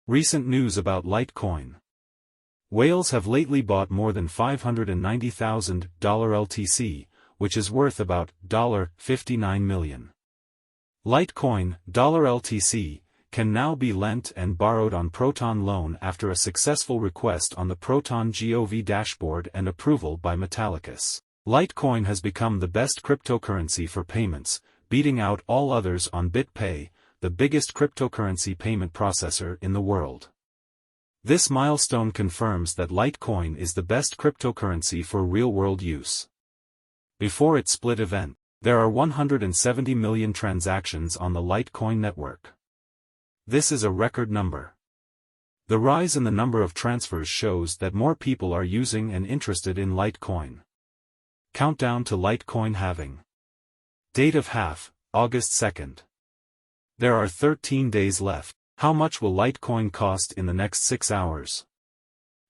Recent news about Litecoin. Whales have lately bought more than $590,000 LTC, which is worth about $59 million. Litecoin, $LTC, can now be lent and borrowed on Proton Loan after a successful request on the Proton Gov dashboard and approval by Metallicus. Litecoin has become the best cryptocurrency for payments, beating out all others on BitPay, the biggest cryptocurrency payment processor in the world. This milestone confirms that Litecoin is the best cryptocurrency for real-world use. Before its split event, there are 170 million transactions on the Litecoin network. This is a record number. The rise in the number of transfers shows that more people are using and interested in Litecoin. Countdown to Litecoin halving. Date of half, August 2nd. There are 13 days left. How much will Litecoin cost in the next 6 hours?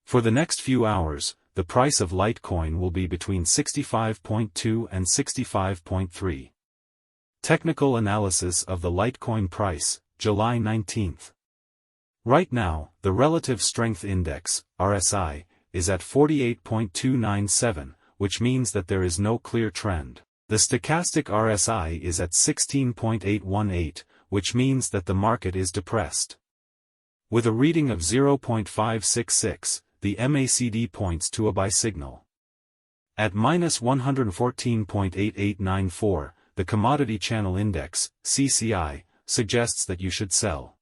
For the next few hours, the price of Litecoin will be between 65.2 and 65.3. Technical analysis of the Litecoin price, July 19th. Right now, the Relative Strength Index, RSI, is at 48.297, which means that there is no clear trend. The stochastic RSI is at 16.818, which means that the market is depressed. With a reading of 0.566, the MACD points to a buy signal. At -114.8894, the Commodity Channel Index, CCI, suggests that you should sell.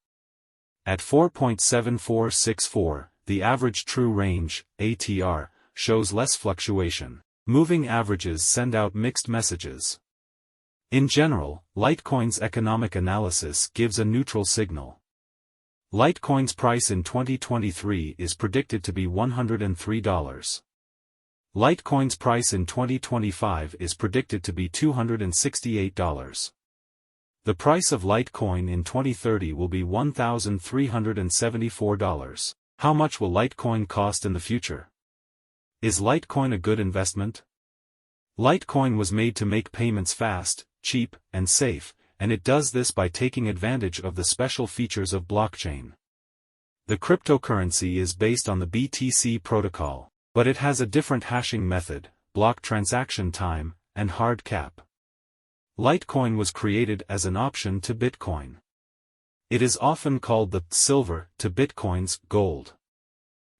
At 4.7464, the Average True Range, ATR, shows less fluctuation. Moving averages send out mixed messages. In general, Litecoin's economic analysis gives a neutral signal. Litecoin's price in 2023 is predicted to be $103. Litecoin's price in 2025 is predicted to be $268. The price of Litecoin in 2030 will be $1,374. How much will Litecoin cost in the future? Is Litecoin a good investment? Litecoin was made to make payments fast, cheap, and safe, and it does this by taking advantage of the special features of blockchain. The cryptocurrency is based on the BTC protocol, but it has a different hashing method, block transaction time, and hard cap. Litecoin was created as an option to Bitcoin. It is often called the silver to Bitcoin's gold.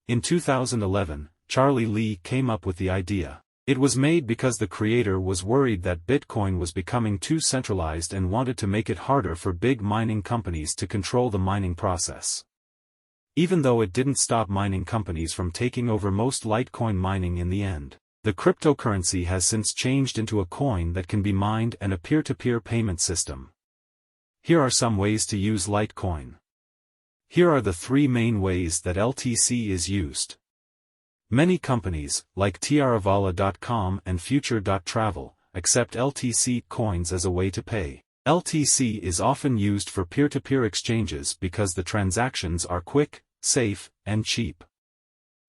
In 2011, Charlie Lee came up with the idea. It was made because the creator was worried that Bitcoin was becoming too centralized and wanted to make it harder for big mining companies to control the mining process. Even though it didn't stop mining companies from taking over most Litecoin mining in the end, the cryptocurrency has since changed into a coin that can be mined and a peer-to-peer payment system. Here are some ways to use Litecoin. Here are the 3 main ways that LTC is used. Many companies, like Tiaravala.com and Future.travel, accept LTC coins as a way to pay. LTC is often used for peer-to-peer exchanges because the transactions are quick, safe, and cheap.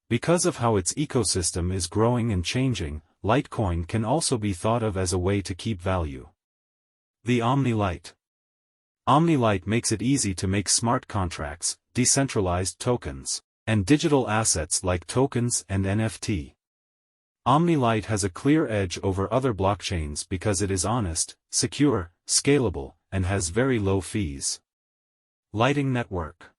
Because of how its ecosystem is growing and changing, Litecoin can also be thought of as a way to keep value. The OmniLite. OmniLite makes it easy to make smart contracts, decentralized tokens, and digital assets like tokens and NFT. OmniLite has a clear edge over other blockchains because it is honest, secure, scalable, and has very low fees. Lightning Network.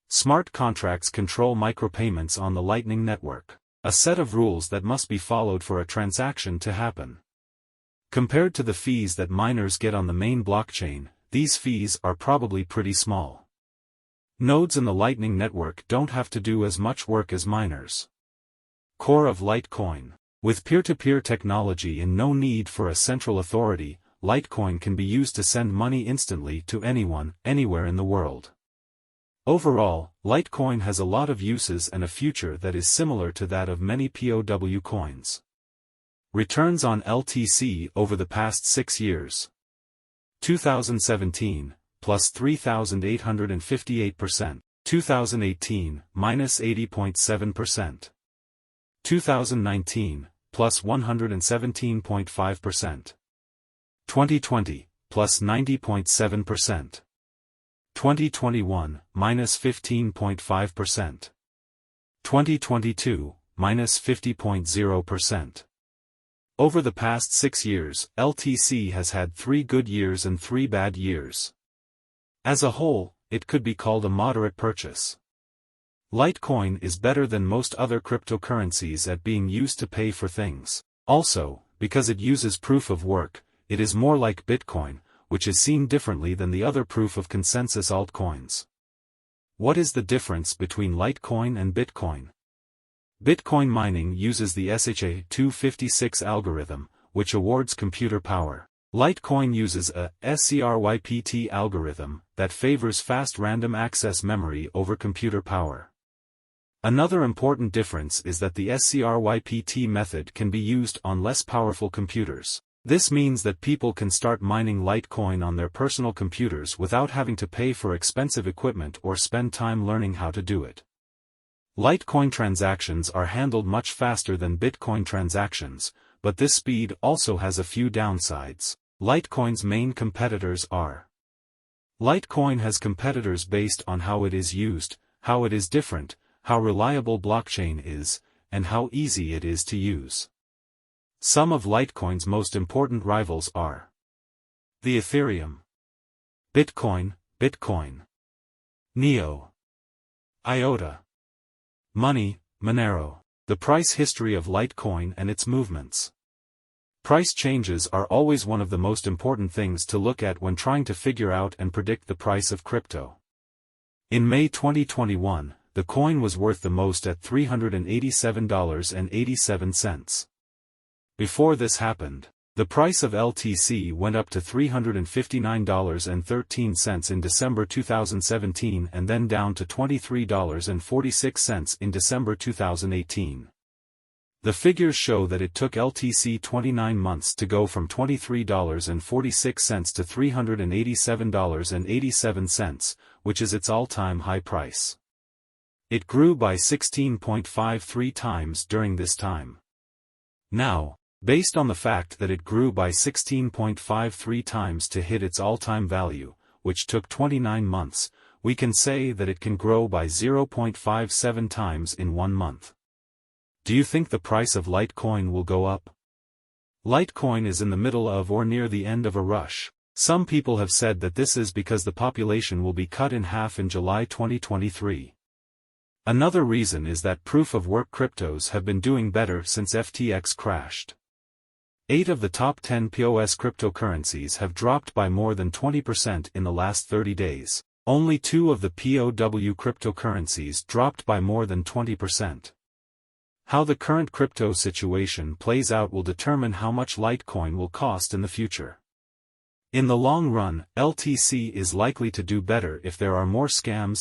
Smart contracts control micropayments on the Lightning Network, a set of rules that must be followed for a transaction to happen. Compared to the fees that miners get on the main blockchain, these fees are probably pretty small. Nodes in the Lightning Network don't have to do as much work as miners. Core of Litecoin. With peer-to-peer technology and no need for a central authority, Litecoin can be used to send money instantly to anyone, anywhere in the world. Overall, Litecoin has a lot of uses and a future that is similar to that of many POW coins. Returns on LTC over the past 6 years. 2017, plus 3,858%. 2018, minus 80.7%. 2019, plus 117.5%. 2020, plus 90.7%. 2021, minus 15.5%. 2022, minus 50.0%. Over the past 6 years, LTC has had 3 good years and 3 bad years. As a whole, it could be called a moderate purchase. Litecoin is better than most other cryptocurrencies at being used to pay for things. Also, because it uses proof of work, it is more like Bitcoin, which is seen differently than the other proof of consensus altcoins. What is the difference between Litecoin and Bitcoin? Bitcoin mining uses the SHA-256 algorithm, which awards computer power. Litecoin uses a SCRYPT algorithm that favors fast random access memory over computer power. Another important difference is that the SCRYPT method can be used on less powerful computers. This means that people can start mining Litecoin on their personal computers without having to pay for expensive equipment or spend time learning how to do it. Litecoin transactions are handled much faster than Bitcoin transactions, but this speed also has a few downsides. Litecoin's main competitors are: Litecoin has competitors based on how it is used, how it is different, how reliable blockchain is, and how easy it is to use. Some of Litecoin's most important rivals are the Ethereum, Bitcoin, Neo, IOTA, Monero. The price history of Litecoin and its movements. Price changes are always one of the most important things to look at when trying to figure out and predict the price of crypto. In May 2021, the coin was worth the most at $387.87. Before this happened, the price of LTC went up to $359.13 in December 2017 and then down to $23.46 in December 2018. The figures show that it took LTC 29 months to go from $23.46 to $387.87, which is its all-time high price. It grew by 16.53 times during this time. Now, based on the fact that it grew by 16.53 times to hit its all-time value, which took 29 months, we can say that it can grow by 0.57 times in 1 month. Do you think the price of Litecoin will go up? Litecoin is in the middle of or near the end of a rush. Some people have said that this is because the population will be cut in half in July 2023. Another reason is that proof-of-work cryptos have been doing better since FTX crashed. 8 of the top 10 POS cryptocurrencies have dropped by more than 20% in the last 30 days. Only 2 of the POW cryptocurrencies dropped by more than 20%. How the current crypto situation plays out will determine how much Litecoin will cost in the future. In the long run, LTC is likely to do better if there are more scams